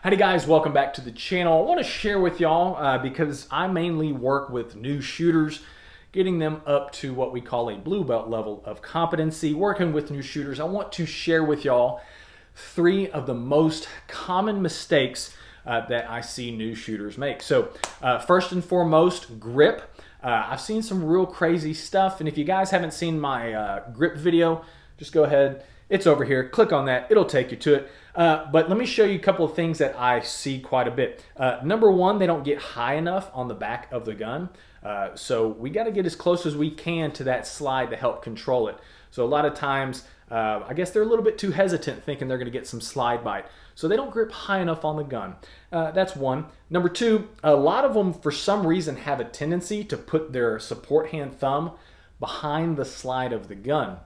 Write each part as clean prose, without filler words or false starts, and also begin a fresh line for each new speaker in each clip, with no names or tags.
Howdy guys, welcome back to the channel. I want to share with y'all because I mainly work with new shooters, getting them up to what we call a blue belt level of competency. Working with new shooters, I want to share with y'all 3 of the most common mistakes that I see new shooters make. So first and foremost, grip. I've seen some real crazy stuff, and if you guys haven't seen my grip video, just go ahead. It's over here. Click on that. It'll take you to it. But let me show you a couple of things that I see quite a bit. Number one, they don't get high enough on the back of the gun. So we got to get as close as we can to that slide to help control it. So a lot of times, I guess they're a little bit too hesitant thinking they're going to get some slide bite. So they don't grip high enough on the gun. That's one. Number two, a lot of them for some reason have a tendency to put their support hand thumb behind the slide of the gun.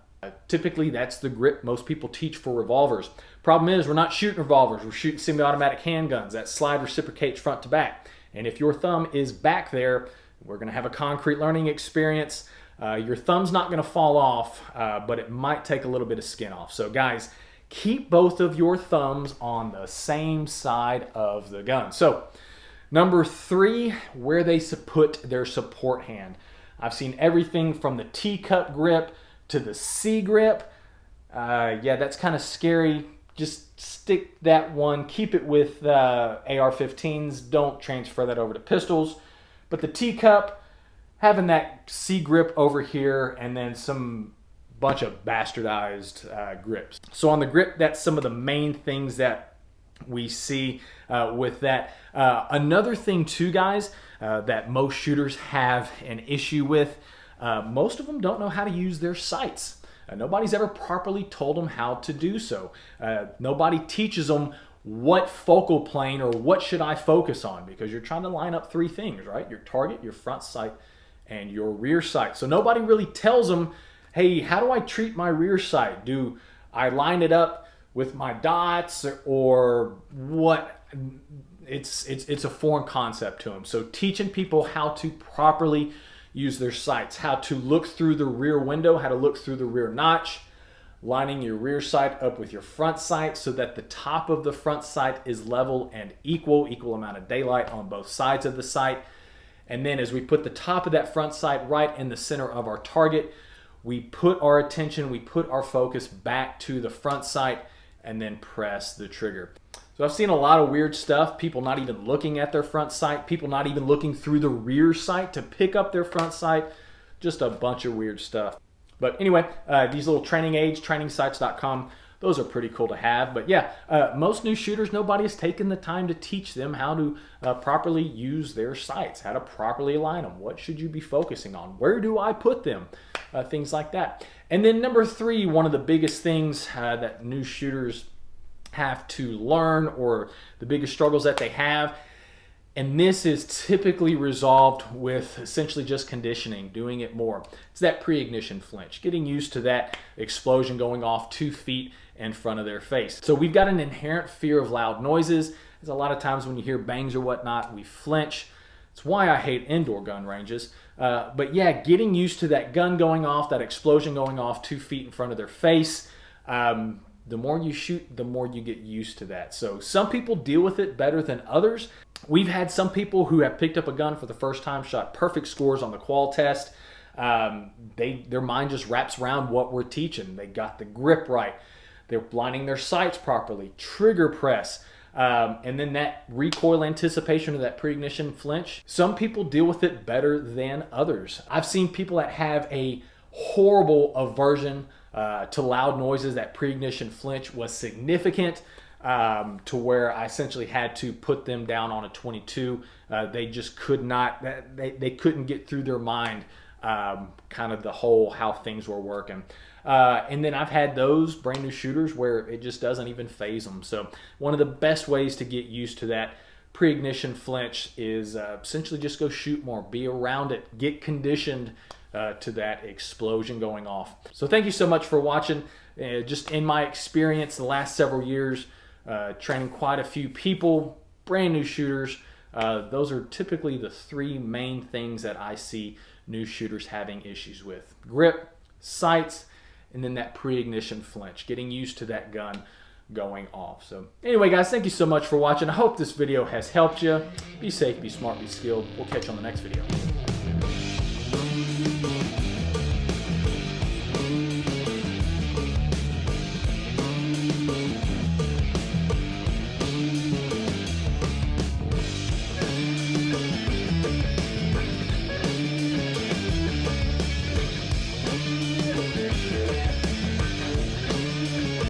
Typically, that's the grip most people teach for revolvers. Problem is, we're not shooting revolvers. We're shooting semi-automatic handguns. That slide reciprocates front to back. And if your thumb is back there, we're going to have a concrete learning experience. Your thumb's not going to fall off, but it might take a little bit of skin off. So guys, keep both of your thumbs on the same side of the gun. So number 3, where they put their support hand. I've seen everything from the teacup grip to the C grip. Yeah, that's kind of scary. Just stick that one. Keep it with AR-15s. Don't transfer that over to pistols. But the teacup, having that C grip over here, and then some bunch of bastardized grips. So on the grip, that's some of the main things that we see with that. Another thing too, guys, that most shooters have an issue with, most of them don't know how to use their sights. Nobody's ever properly told them how to do so. Nobody teaches them what focal plane or what should I focus on, because you're trying to line up 3 things, right? Your target, your front sight, and your rear sight. So nobody really tells them, hey, how do I treat my rear sight? Do I line it up with my dots or what? It's a foreign concept to them. So teaching people how to properly use their sights, how to look through the rear window, how to look through the rear notch, lining your rear sight up with your front sight so that the top of the front sight is level and equal amount of daylight on both sides of the sight. And then as we put the top of that front sight right in the center of our target, we put our attention, we put our focus back to the front sight and then press the trigger. So I've seen a lot of weird stuff, people not even looking at their front sight, people not even looking through the rear sight to pick up their front sight, just a bunch of weird stuff. But anyway, these little training aids, trainingsights.com, those are pretty cool to have. But yeah, most new shooters, nobody has taken the time to teach them how to properly use their sights, how to properly align them. What should you be focusing on? Where do I put them? Things like that. And then number 3, one of the biggest things that new shooters have to learn, or the biggest struggles that they have, and this is typically resolved with essentially just conditioning, doing it more. It's that pre-ignition flinch, getting used to that explosion going off 2 feet in front of their face. So we've got an inherent fear of loud noises. There's a lot of times when you hear bangs or whatnot, we flinch. It's why I hate indoor gun ranges. But yeah, getting used to that gun going off, that explosion going off 2 feet in front of their face. The more you shoot, the more you get used to that. So some people deal with it better than others. We've had some people who have picked up a gun for the first time, shot perfect scores on the qual test. Their mind just wraps around what we're teaching. They got the grip right. They're lining their sights properly, trigger press, and then that recoil anticipation of that pre-ignition flinch. Some people deal with it better than others. I've seen people that have a horrible aversion to loud noises. That pre-ignition flinch was significant to where I essentially had to put them down on a 22. They just could not, they couldn't get through their mind kind of the whole how things were working. And then I've had those brand new shooters where it just doesn't even faze them. So one of the best ways to get used to that pre-ignition flinch is essentially just go shoot more, be around it, get conditioned to that explosion going off. So thank you so much for watching. Just in my experience the last several years, training quite a few people, brand new shooters, those are typically the 3 main things that I see new shooters having issues with. Grip, sights, and then that pre-ignition flinch, getting used to that gun going off. So anyway, guys, thank you so much for watching. I hope this video has helped you. Be safe, be smart, be skilled. We'll catch you on the next video.